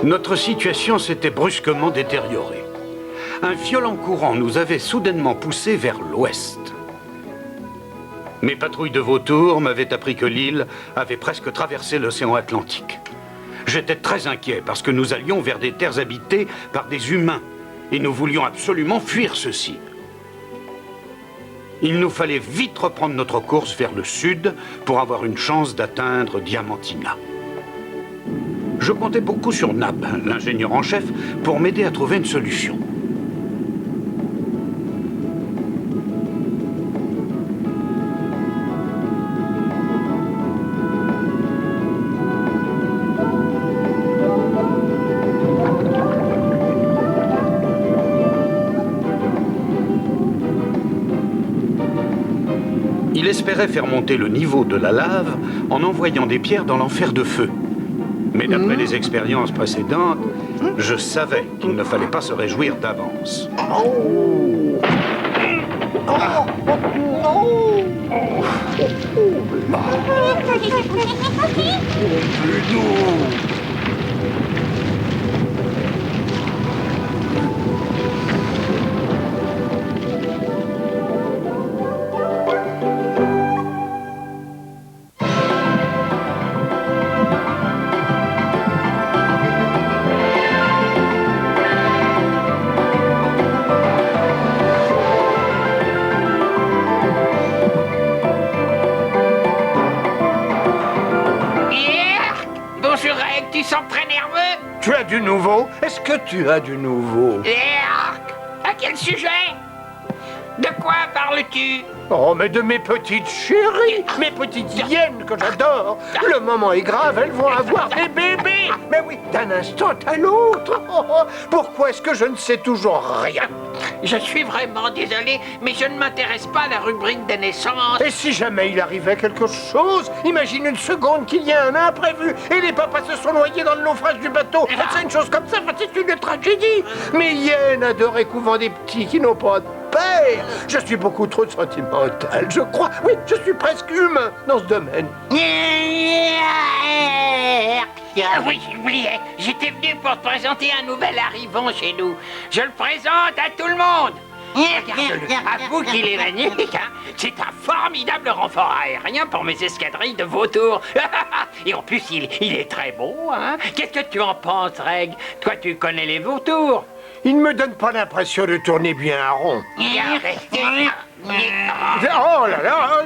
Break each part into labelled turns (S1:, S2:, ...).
S1: Notre situation s'était brusquement détériorée. Un violent courant nous avait soudainement poussés vers l'ouest. Mes patrouilles de vautours m'avaient appris que l'île avait presque traversé l'océan Atlantique. J'étais très inquiet parce que nous allions vers des terres habitées par des humains et nous voulions absolument fuir ceux-ci. Il nous fallait vite reprendre notre course vers le sud pour avoir une chance d'atteindre Diamantina. Je comptais beaucoup sur Nab, l'ingénieur en chef, pour m'aider à trouver une solution. Il espérait faire monter le niveau de la lave en envoyant des pierres dans l'enfer de feu. Mais d'après les expériences précédentes, je savais qu'il ne fallait pas se réjouir d'avance.
S2: Tu sens très nerveux?
S3: Tu as du nouveau? Est-ce que tu as du nouveau?
S2: Yerk! À quel sujet? De quoi parles-tu?
S3: Oh, mais de mes petites chéries, mes petites hyènes que j'adore. Le moment est grave, elles vont avoir des bébés. Mais oui, d'un instant à l'autre. Oh, oh, pourquoi est-ce que je ne sais toujours rien?
S2: Je suis vraiment désolé, mais je ne m'intéresse pas à la rubrique des naissances.
S3: Et si jamais il arrivait quelque chose? Imagine une seconde qu'il y a un imprévu et les papas se sont noyés dans le naufrage du bateau. C'est une chose comme ça, c'est une tragédie. Mes hyènes adorent couvent des petits qui n'ont pas de père. Je suis beaucoup trop sentimental, je crois. Oui, je suis presque humain dans ce domaine.
S2: Oui, j'oubliais. J'étais venu pour te présenter un nouvel arrivant chez nous. Je le présente à tout le monde. Regarde-le, avoue qu'il est magnifique, hein. C'est un formidable renfort aérien pour mes escadrilles de vautours. Et en plus, il est très beau, hein. Qu'est-ce que tu en penses, Reg? Toi, tu connais les vautours.
S3: Il ne me donne pas l'impression de tourner bien à rond. Oh là là!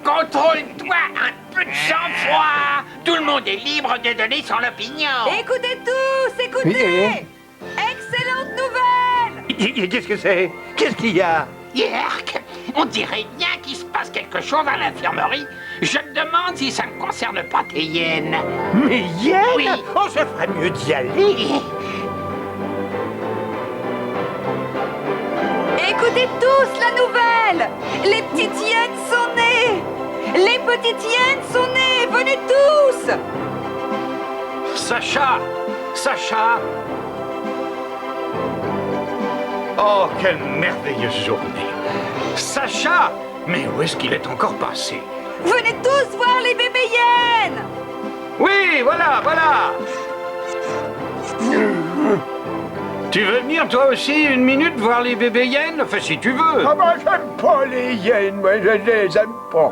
S2: Contrôle-toi, un peu de sang-froid. Tout le monde est libre de donner son opinion.
S4: Écoutez tous, écoutez! Excellente nouvelle!
S3: Qu'est-ce que c'est? Qu'est-ce qu'il y a?
S2: Yerk, on dirait bien qu'il se passe quelque chose à l'infirmerie. Je me demande si ça ne concerne pas tes hyènes.
S3: Mes hyènes?
S2: Oui.
S3: Oh, ça ferait mieux d'y aller.
S4: Écoutez tous la nouvelle! Les petites hyènes sont nées! Les petites hyènes sont nées! Venez tous!
S1: Sacha! Sacha! Oh, quelle merveilleuse journée! Sacha! Mais où est-ce qu'il est encore passé?
S4: Venez tous voir les bébés hyènes!
S1: Oui, voilà, voilà! Tu veux venir toi aussi une minute voir les bébés hyènes? Enfin, si tu veux.
S3: Ah ben, j'aime pas les hyènes, moi, je les aime pas.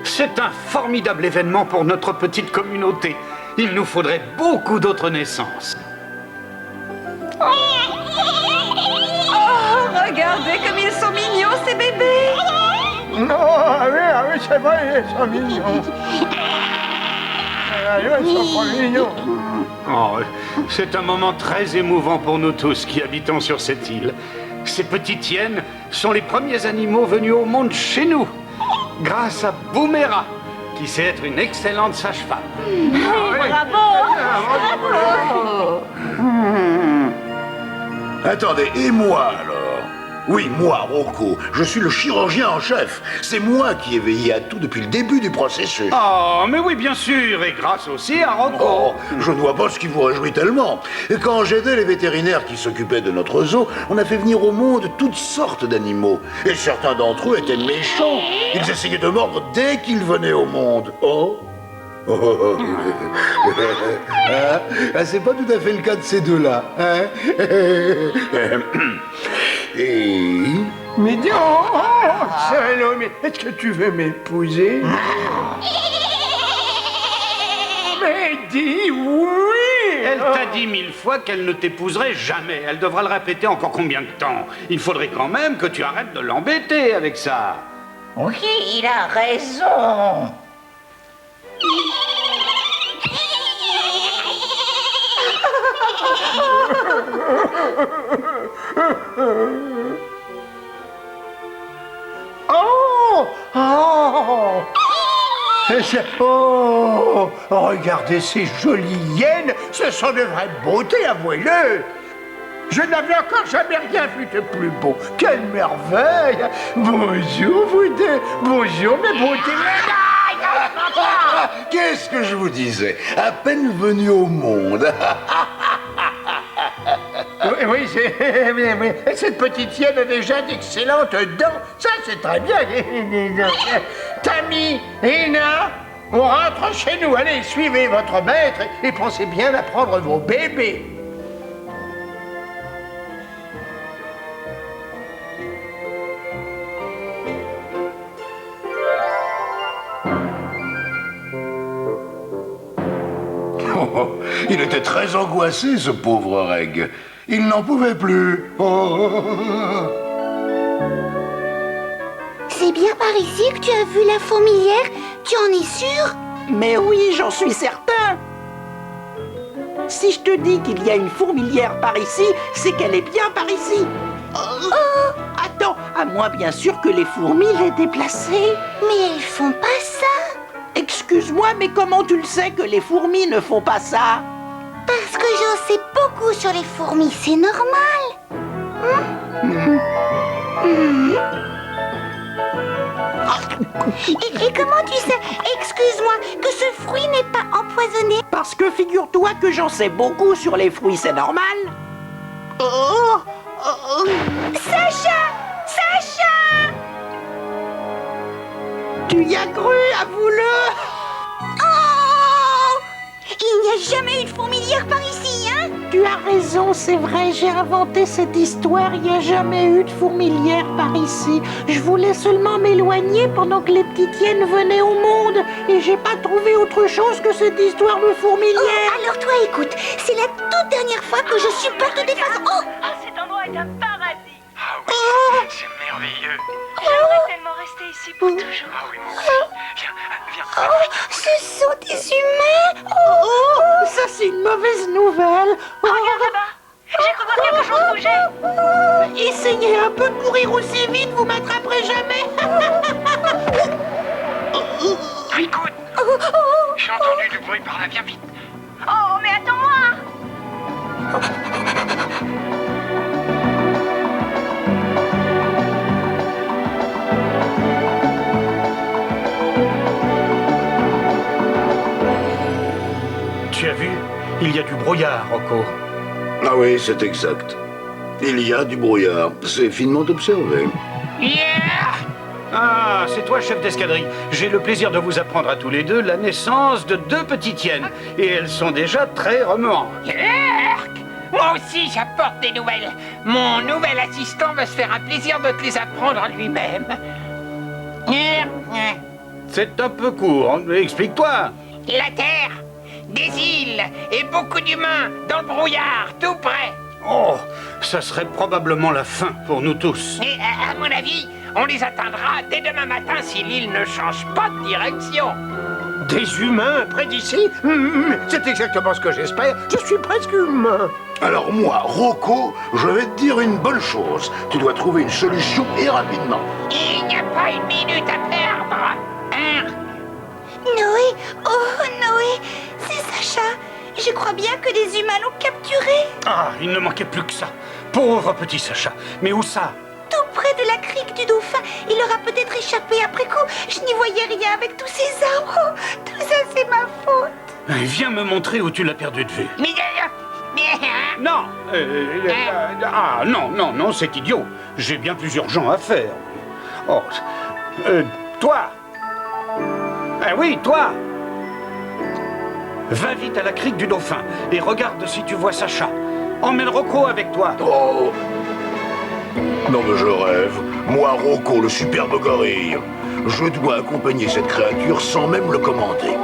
S1: C'est un formidable événement pour notre petite communauté. Il nous faudrait beaucoup d'autres naissances.
S4: Oh, regardez comme ils sont mignons, ces bébés!
S3: Non, ah oui, c'est vrai, ils sont mignons. Ils sont pas mignons.
S1: Oh, c'est un moment très émouvant pour nous tous qui habitons sur cette île. Ces petites hyènes sont les premiers animaux venus au monde chez nous, grâce à Boumera, qui sait être une excellente sage-femme.
S4: Bravo!
S5: Attendez, et moi alors? Oui, moi, Rocco, je suis le chirurgien en chef. C'est moi qui ai veillé à tout depuis le début du processus.
S1: Oh, mais oui, bien sûr, et grâce aussi à Rocco.
S5: Oh, je ne vois pas ce qui vous réjouit tellement. Et quand j'aidais les vétérinaires qui s'occupaient de notre zoo, on a fait venir au monde toutes sortes d'animaux. Et certains d'entre eux étaient méchants. Ils essayaient de mordre dès qu'ils venaient au monde. Oh. Ah, c'est pas tout à fait le cas de ces deux-là, hein? Et...
S3: Mais dis, salaud, mais est-ce que tu veux m'épouser? Mais dis oui!
S1: Elle t'a dit 1000 fois qu'elle ne t'épouserait jamais. Elle devra le répéter encore combien de temps? Il faudrait quand même que tu arrêtes de l'embêter avec ça.
S6: Oui, il a raison.
S3: Oh, regardez ces jolies hyènes, ce sont de vraies beautés, avouez-le. Je n'avais encore jamais rien vu de plus beau. Quelle merveille! Bonjour, vous deux. Bonjour, mes beautés.
S5: Qu'est-ce que je vous disais? À peine venu au monde.
S3: Oui, cette petite hyène a déjà d'excellentes dents. Ça, c'est très bien. Tammy, Ina, on rentre chez nous. Allez, suivez votre maître et pensez bien à prendre vos bébés.
S5: Oh, il était très angoissé, ce pauvre Reg. Il n'en pouvait plus. Oh.
S7: C'est bien par ici que tu as vu la fourmilière? Tu en es sûr?
S6: Mais oui, j'en suis certain. Si je te dis qu'il y a une fourmilière par ici, c'est qu'elle est bien par ici. Attends, à moins bien sûr que les fourmis l'aient déplacée.
S7: Mais elles font pas ça.
S6: Excuse-moi, mais comment tu le sais que les fourmis ne font pas ça?
S7: Parce que j'en sais beaucoup sur les fourmis, c'est normal. Et comment tu sais, excuse-moi, que ce fruit n'est pas empoisonné?
S6: Parce que figure-toi que j'en sais beaucoup sur les fruits, c'est normal.
S7: Sacha! Sacha!
S6: Tu y as cru, avoue-le.
S7: Oh! Il n'y a jamais eu de fourmilière par ici, hein?
S6: Tu as raison, c'est vrai, j'ai inventé cette histoire, il n'y a jamais eu de fourmilière par ici. Je voulais seulement m'éloigner pendant que les petites hyènes venaient au monde, et j'ai pas trouvé autre chose que cette histoire de fourmilière.
S7: Oh, alors toi, écoute, c'est la toute dernière fois que je supporte des façons... Oh!
S8: Cet endroit est un paradis.
S9: Ah oui, c'est merveilleux.
S8: J'aimerais tellement rester ici pour toujours.
S9: Ah oui, moi aussi. Viens, viens.
S7: Oh, ce sont des humains!
S6: Ça c'est une mauvaise nouvelle.
S8: Regarde là-bas. J'ai cru voir quelque chose bouger.
S6: Essayez un peu de courir aussi vite, vous m'attraperez jamais.
S9: Écoute, j'ai entendu du bruit par là, viens vite.
S8: Oh, mais attends-moi.
S1: Tu as vu? Il y a du brouillard, Rocco.
S5: Ah oui, c'est exact. Il y a du brouillard. C'est finement observé.
S1: Ah, c'est toi, chef d'escadrille. J'ai le plaisir de vous apprendre à tous les deux la naissance de 2 petites hyènes. Et elles sont déjà très remuantes.
S2: Moi aussi, j'apporte des nouvelles. Mon nouvel assistant va se faire un plaisir de te les apprendre lui-même.
S1: C'est un peu court. Explique-toi.
S2: La Terre, des îles et beaucoup d'humains dans le brouillard, tout près.
S1: Oh, ça serait probablement la fin pour nous tous.
S2: Et à mon avis, on les atteindra dès demain matin si l'île ne change pas de direction.
S3: Des humains près d'ici? C'est exactement ce que j'espère. Je suis presque humain.
S5: Alors moi, Rocco, je vais te dire une bonne chose. Tu dois trouver une solution et rapidement.
S2: Il n'y a pas une minute à perdre. Hein?
S7: Noé, oh Noé, c'est Sacha. Je crois bien que des humains l'ont capturé.
S1: Ah, il ne manquait plus que ça. Pauvre petit Sacha. Mais où ça?
S7: Tout près de la crique du Dauphin. Il aura peut-être échappé après coup. Je n'y voyais rien avec tous ces arbres. Oh, tout ça, c'est ma faute.
S1: Viens me montrer où tu l'as perdu de vue.
S2: Mais
S1: Non Ah, non, c'est idiot. J'ai bien plus urgent à faire. Oh, toi Ah oui, toi Va vite à la crique du Dauphin et regarde si tu vois Sacha. Emmène Rocco avec toi.
S5: Oh! Non mais je rêve. Moi, Rocco, le superbe gorille. Je dois accompagner cette créature sans même le commander.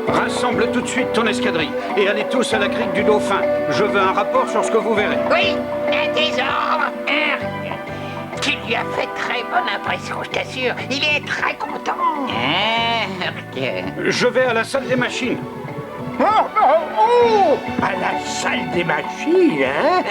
S1: Rassemble tout de suite ton escadrille et allez tous à la crique du Dauphin. Je veux un rapport sur ce que vous verrez.
S2: oui, un désordre. Tu lui as fait très bonne impression, je t'assure. Il est très content.
S1: Je vais à la salle des machines.
S3: Oh, à la salle des machines, hein?